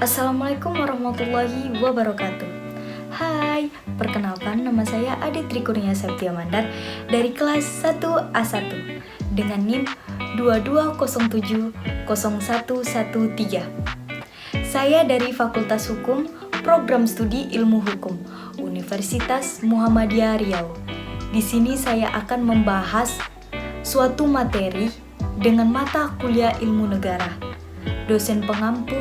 Assalamualaikum warahmatullahi wabarakatuh. Hai, perkenalkan nama saya Adit Trikurnia Septia Mandar dari kelas 1A1 dengan NIM 22070113. Saya dari Fakultas Hukum, Program Studi Ilmu Hukum, Universitas Muhammadiyah Riau. Di sini saya akan membahas suatu materi dengan mata kuliah Ilmu Negara. Dosen pengampu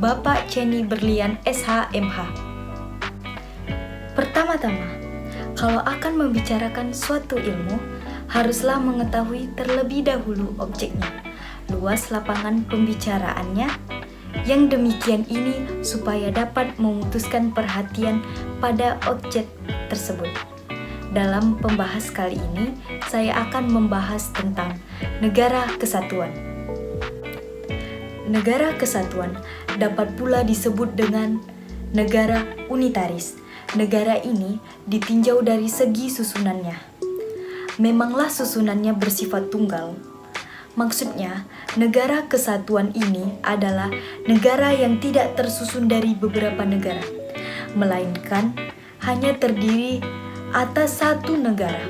Bapak Ceni Berlian SH.MH. Pertama-tama, kalau akan membicarakan suatu ilmu, haruslah mengetahui terlebih dahulu objeknya, luas lapangan pembicaraannya, yang demikian ini supaya dapat memutuskan perhatian pada objek tersebut. Dalam pembahas kali ini, saya akan membahas tentang negara kesatuan. Negara kesatuan dapat pula disebut dengan negara unitaris. Negara ini ditinjau dari segi susunannya. Memanglah susunannya bersifat tunggal. Maksudnya, negara kesatuan ini adalah negara yang tidak tersusun dari beberapa negara, melainkan hanya terdiri atas satu negara,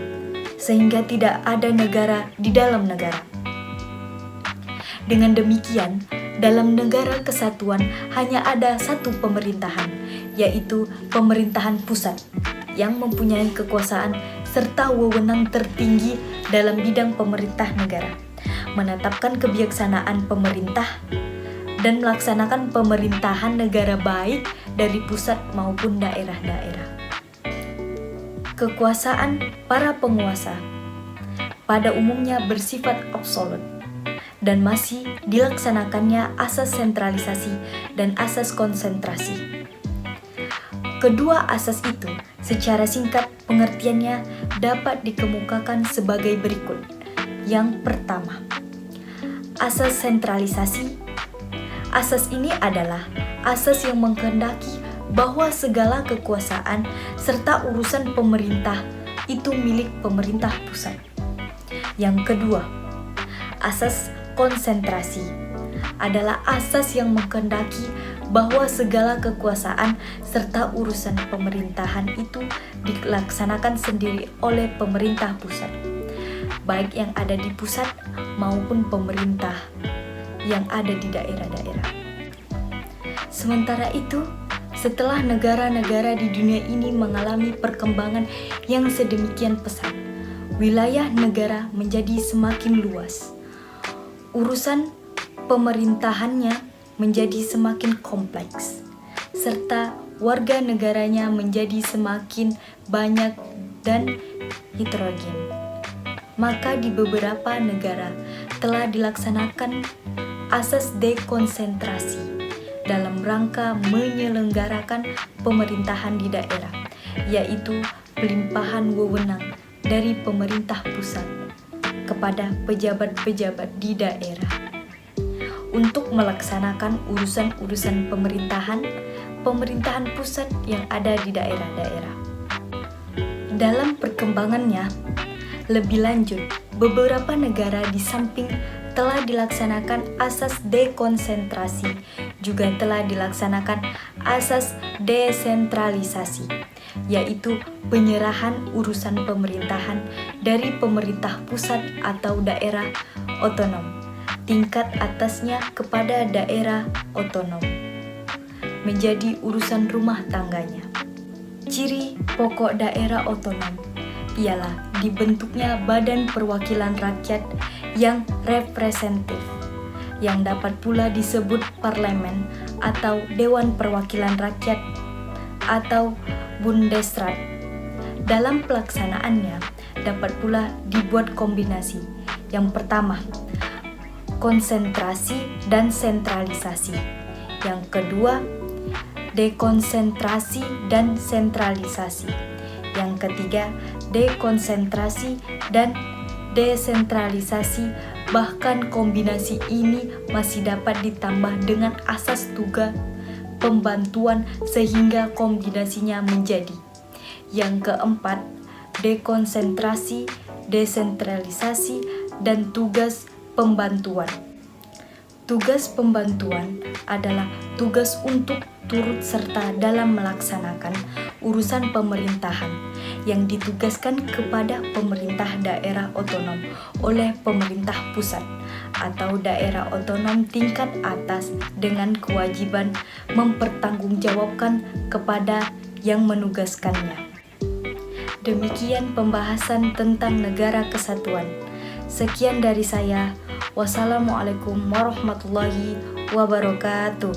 sehingga tidak ada negara di dalam negara. Dengan demikian, dalam negara kesatuan hanya ada satu pemerintahan, yaitu pemerintahan pusat, yang mempunyai kekuasaan serta wewenang tertinggi dalam bidang pemerintah negara, menetapkan kebijaksanaan pemerintah, dan melaksanakan pemerintahan negara baik dari pusat maupun daerah-daerah. Kekuasaan para penguasa pada umumnya bersifat absolut, dan masih dilaksanakannya asas sentralisasi dan asas konsentrasi. Kedua asas itu secara singkat pengertiannya dapat dikemukakan sebagai berikut. Yang pertama, asas sentralisasi. Asas ini adalah asas yang mengkehendaki bahwa segala kekuasaan serta urusan pemerintah itu milik pemerintah pusat. Yang kedua, asas konsentrasi adalah asas yang mengkehendaki bahwa segala kekuasaan serta urusan pemerintahan itu dilaksanakan sendiri oleh pemerintah pusat, baik yang ada di pusat maupun pemerintah yang ada di daerah-daerah. Sementara itu, setelah negara-negara di dunia ini mengalami perkembangan yang sedemikian pesat, wilayah negara menjadi semakin luas. Urusan pemerintahannya menjadi semakin kompleks, serta warga negaranya menjadi semakin banyak dan heterogen. Maka di beberapa negara telah dilaksanakan asas dekonsentrasi dalam rangka menyelenggarakan pemerintahan di daerah, yaitu pelimpahan wewenang dari pemerintah pusat kepada pejabat-pejabat di daerah untuk melaksanakan urusan-urusan pemerintahan pusat yang ada di daerah-daerah. Dalam perkembangannya, lebih lanjut, beberapa negara di samping telah dilaksanakan asas dekonsentrasi, juga telah dilaksanakan asas desentralisasi, yaitu penyerahan urusan pemerintahan dari pemerintah pusat atau daerah otonom, tingkat atasnya kepada daerah otonom, menjadi urusan rumah tangganya. Ciri pokok daerah otonom ialah dibentuknya badan perwakilan rakyat yang representatif, yang dapat pula disebut parlemen atau Dewan Perwakilan Rakyat atau Bundesrat. Dalam pelaksanaannya dapat pula dibuat kombinasi. Yang pertama, konsentrasi dan sentralisasi. Yang kedua, dekonsentrasi dan sentralisasi. Yang ketiga, dekonsentrasi dan desentralisasi. Bahkan kombinasi ini masih dapat ditambah dengan asas tugas pembantuan sehingga kombinasinya menjadi. Yang keempat, dekonsentrasi, desentralisasi, dan tugas pembantuan. Tugas pembantuan adalah tugas untuk turut serta dalam melaksanakan urusan pemerintahan yang ditugaskan kepada pemerintah daerah otonom oleh pemerintah pusat atau daerah otonom tingkat atas dengan kewajiban mempertanggungjawabkan kepada yang menugaskannya. Demikian pembahasan tentang negara kesatuan. Sekian dari saya. Wassalamualaikum warahmatullahi wabarakatuh.